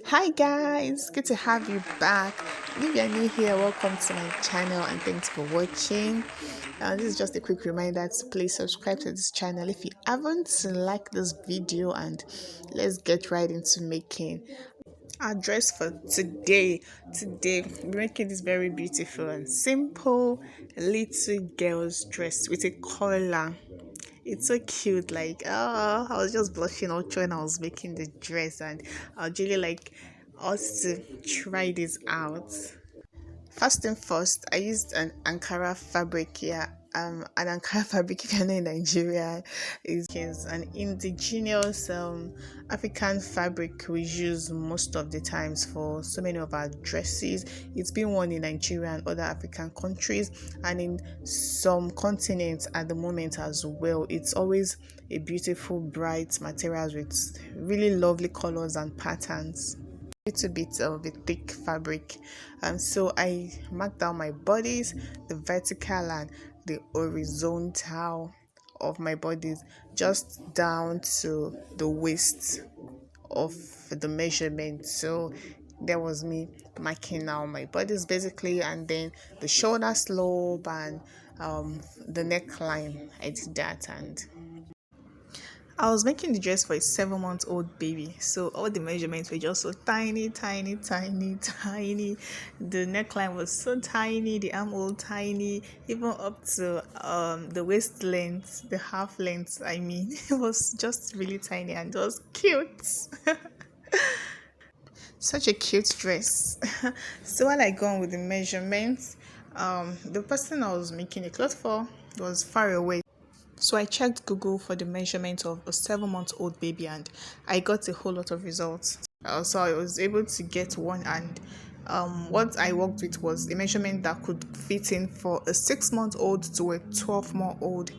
Hi guys, good to have you back. If you're new here, welcome to my channel and thanks for watching. This is just a quick reminder to please subscribe to this channel if you haven't. Like this video and let's get right into making our dress for today. We're making this very beautiful and simple little girl's dress with a collar. It's so cute. Like, oh, I was just blushing also when I was making the dress, and I'd really like us to try this out. First thing first, I used an Ankara fabric here. An Ankara fabric, if you're not in Nigeria, is an indigenous African fabric we use most of the times for so many of our dresses. It's been worn in Nigeria and other African countries, and in some continents at the moment as well. It's always a beautiful, bright materials with really lovely colors and patterns. Little bit of a thick fabric, and so I marked down my bodies, the vertical and the horizontal of my bodies, just down to the waist of the measurement. So there was me marking out my bodies basically, and then the shoulder slope and the neckline. I did that, and I was making the dress for a 7-month-old baby, so all the measurements were just so tiny, tiny, tiny, tiny. The neckline was so tiny, the armhole tiny, even up to the waist length, the half length. I mean, it was just really tiny and it was cute. Such a cute dress. So while I go on with the measurements, the person I was making the cloth for was far away. So I checked Google for the measurement of a 7-month-old baby, and I got a whole lot of results. So I was able to get one, and what I worked with was a measurement that could fit in for a 6-month-old to a 12-month-old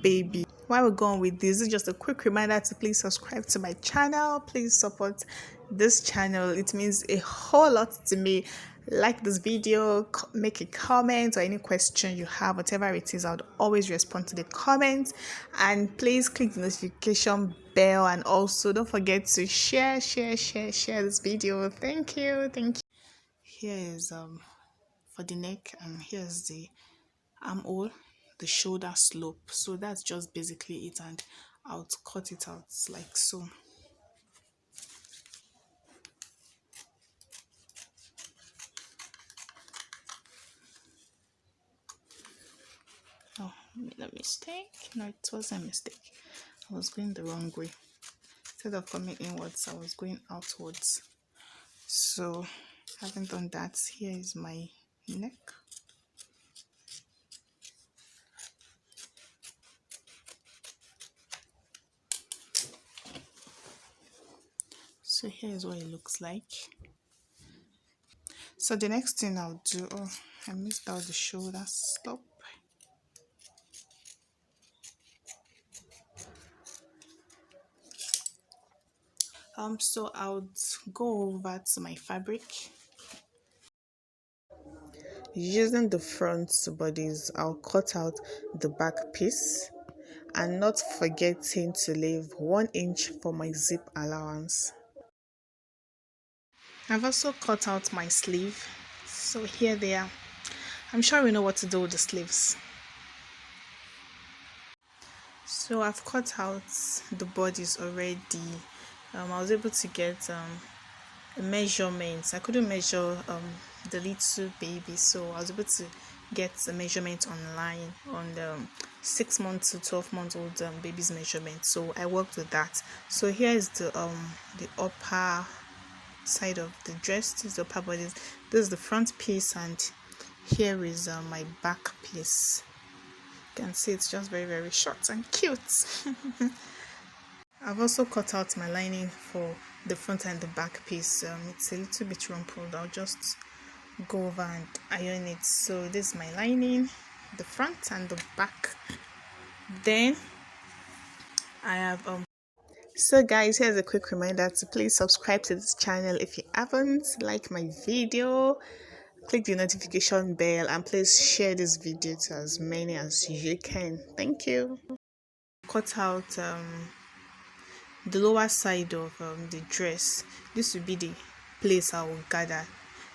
baby. While we're going with this is just a quick reminder to please subscribe to my channel. Please support this channel. It means a whole lot to me. Like this video, make a comment or any question you have, whatever it is, I would always respond to the comments. And please click the notification bell, and also don't forget to share this video. Thank you. Here is for the neck, and here's the armhole, the shoulder slope. So that's just basically it, and I'll cut it out like so. Oh, I made a mistake. No, it wasn't a mistake. I was going the wrong way. Instead of coming inwards, I was going outwards. So having done that, here is my neck. So here is what it looks like. So the next thing I'll do, oh, I missed out the shoulder slope. So I'll go over to my fabric. Using the front bodies, I'll cut out the back piece, and not forgetting to leave 1 inch for my zip allowance. I've also cut out my sleeve, so here they are. I'm sure we know what to do with the sleeves. So I've cut out the bodies already. I was able to get measurements. I couldn't measure the little baby, so I was able to get the measurement online on the 6 months to 12-month-old baby's measurement. So I worked with that. So here is the upper side of the dress. This is the upper body. This is the front piece, and here is my back piece. You can see it's just very short and cute. I've also cut out my lining for the front and the back piece. It's a little bit rumpled. I'll just go over and iron it. So this is my lining, the front and the back. Then I have so guys, here's a quick reminder to please subscribe to this channel if you haven't. Like my video, click the notification bell, and please share this video to as many as you can. Thank you. Cut out the lower side of the dress. This will be the place I will gather.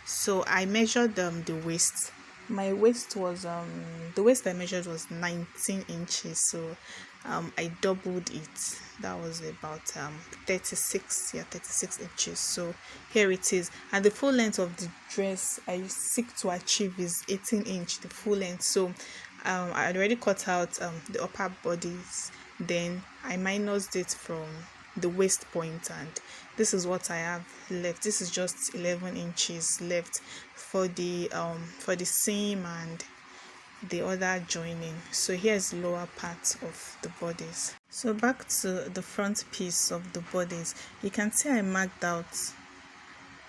So I measured the waist. My waist was the waist I measured was 19 inches, so I doubled it. That was about 36, yeah, 36 inches. So here it is, and the full length of the dress I seek to achieve is 18 inch, the full length. So I had already cut out the upper bodies, then I minused it from the waist point, and this is what I have left. This is just 11 inches left for the seam and the other joining. So here's the lower part of the bodies. So back to the front piece of the bodies, you can see I marked out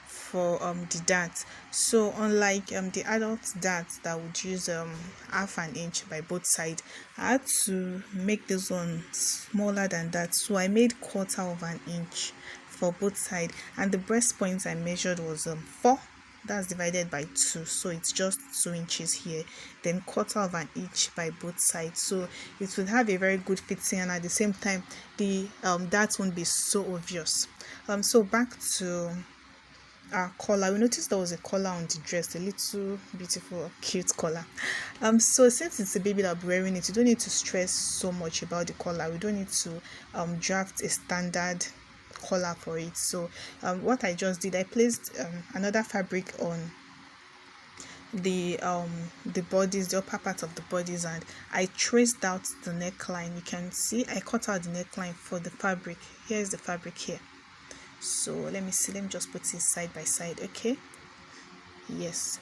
for the dart. So unlike the adult dart that would use half an inch by both sides, I had to make this one smaller than that, so I made quarter of an inch for both sides, and the breast point I measured was 4. That's divided by 2, so it's just 2 inches here, then quarter of an inch by both sides, so it would have a very good fitting, and at the same time the dart won't be so obvious. So back to our collar. We noticed there was a collar on the dress, a little beautiful cute collar. So since it's a baby that'll be wearing it, you don't need to stress so much about the collar. We don't need to draft a standard collar for it. So what I just did, I placed another fabric on the bodies, the upper part of the bodies, and I traced out the neckline. You can see I cut out the neckline for the fabric. Here's the fabric here. So let me just put it side by side. Okay, yes,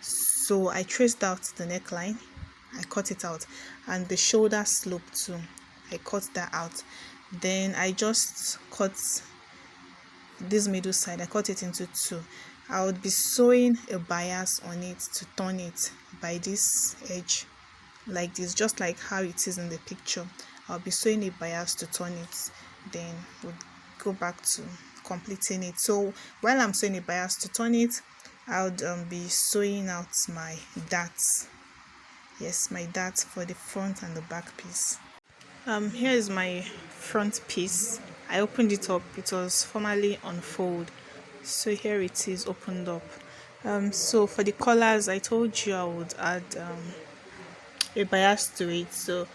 so I traced out the neckline, I cut it out, and the shoulder slope too, I cut that out. Then I just cut this middle side, I cut it into 2. I would be sewing a bias on it to turn it by this edge like this, just like how it is in the picture. I'll be sewing a bias to turn it, then we'll go back to completing it. So while I'm sewing a bias to turn it, I would be sewing out my darts. Yes, my darts for the front and the back piece. Here is my front piece. I opened it up. It was formerly unfold, so here it is opened up. So for the collars, I told you I would add a bias to it, so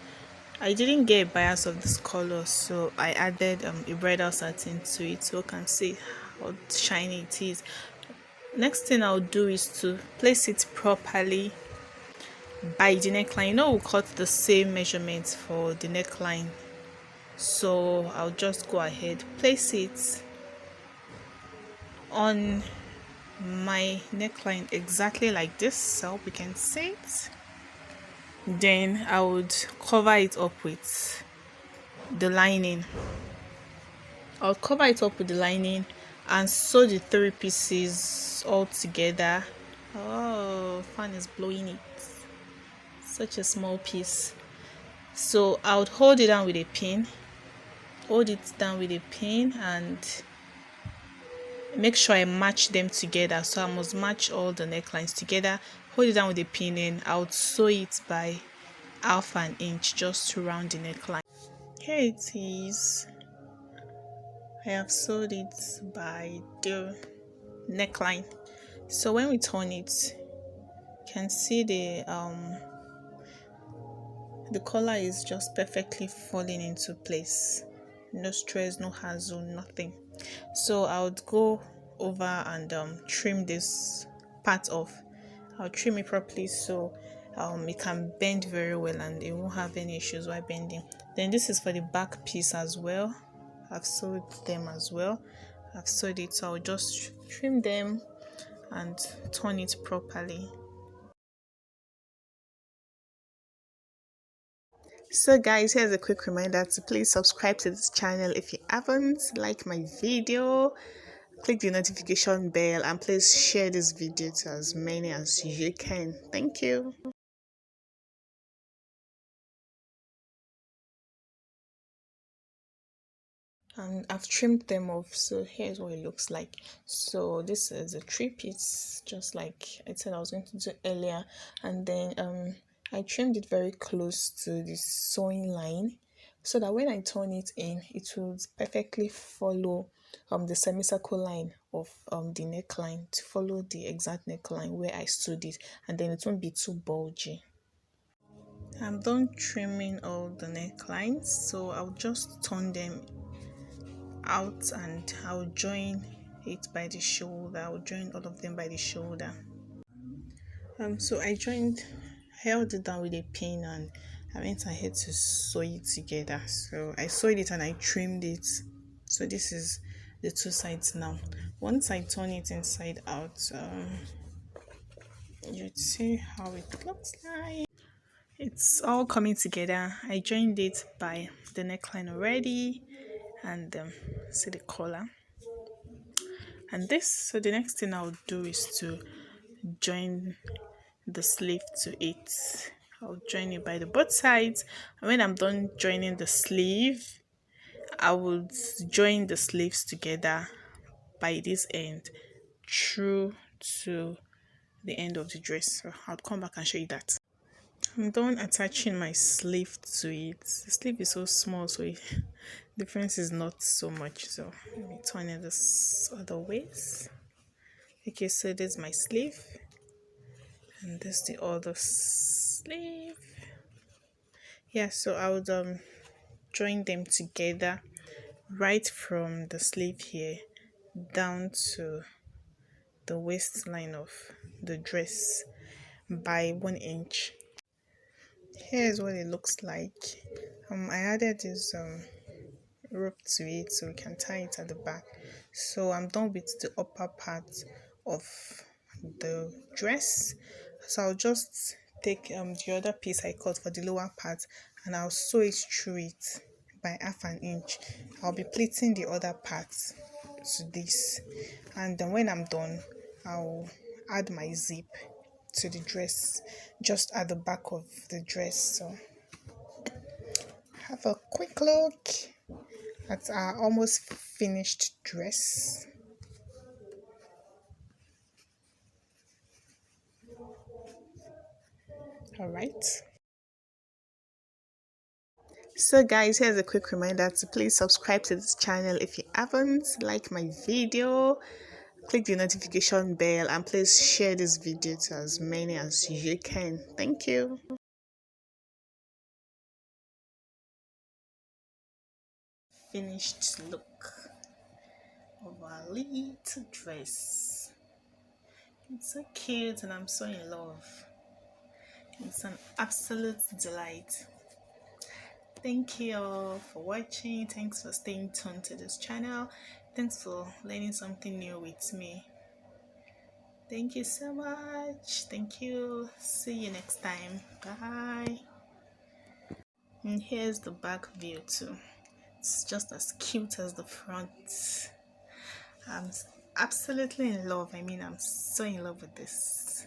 I didn't get a bias of this color, so I added a bridal satin to it, so you can see how shiny it is. Next thing I'll do is to place it properly by the neckline. You know, we'll cut the same measurements for the neckline, so I'll just go ahead, place it on my neckline exactly like this, so I hope you can see it. Then I would cover it up with the lining. I'll cover it up with the lining and sew the 3 pieces all together. Oh, fan is blowing it. Such a small piece. So I would hold it down with a pin. Hold it down with a pin and make sure I match them together. So I must match all the necklines together. Hold it down with a pin, and I would sew it by half an inch just to round the neckline. Here it is. I have sewed it by the neckline. So when we turn it, you can see the collar is just perfectly falling into place. No stress, no hassle, nothing. So I would go over and trim this part off. I'll trim it properly so it can bend very well and it won't have any issues while bending. Then this is for the back piece as well. I've sewed them as well. I've sewed it, so I'll just trim them and turn it properly. So guys, here's a quick reminder to please subscribe to this channel if you haven't, like my video, click the notification bell, and please share this video to as many as you can. Thank you. And I've trimmed them off, so here's what it looks like. So this is a 3-piece, just like I said I was going to do earlier, and then I trimmed it very close to the sewing line so that when I turn it in, it will perfectly follow the semicircle line of the neckline, to follow the exact neckline where I sewed it, and then it won't be too bulgy. I'm done trimming all the necklines, so I'll just turn them out and I'll join it by the shoulder. I'll join all of them by the shoulder. So I held it down with a pin, and I went ahead to sew it together. So I sewed it and I trimmed it. So this is the two sides now. Once I turn it inside out, you'd see how it looks like. It's all coming together. I joined it by the neckline already, and see the collar. And so the next thing I'll do is to join the sleeve to it. I'll join it by the both sides, and when I'm done joining the sleeve, I will join the sleeves together by this end through to the end of the dress. So I'll come back and show you that. I'm done attaching my sleeve to it. The sleeve is so small, so difference is not so much. So let me turn it this other ways. Okay, so this is my sleeve, and this is the other sleeve. Yeah, so I would join them together right from the sleeve here down to the waistline of the dress by 1 inch. Here's what it looks like. I added this rope to it so we can tie it at the back. So I'm done with the upper part of the dress, so I'll just take the other piece I cut for the lower part, and I'll sew it through it by 1/2 inch. I'll be pleating the other part to this, and then when I'm done, I'll add my zip to the dress just at the back of the dress. So have a quick look at our almost finished dress. All right. So guys, here's a quick reminder to please subscribe to this channel if you haven't, like my video, click the notification bell, and please share this video to as many as you can. Thank you. Finished look of our little dress. It's so cute and I'm so in love. It's an absolute delight. Thank you all for watching. Thanks for staying tuned to this channel. Thanks for learning something new with me. Thank you so much. Thank you. See you next time. Bye. And here's the back view too. It's just as cute as the front. I'm absolutely in love. I mean, I'm so in love with this.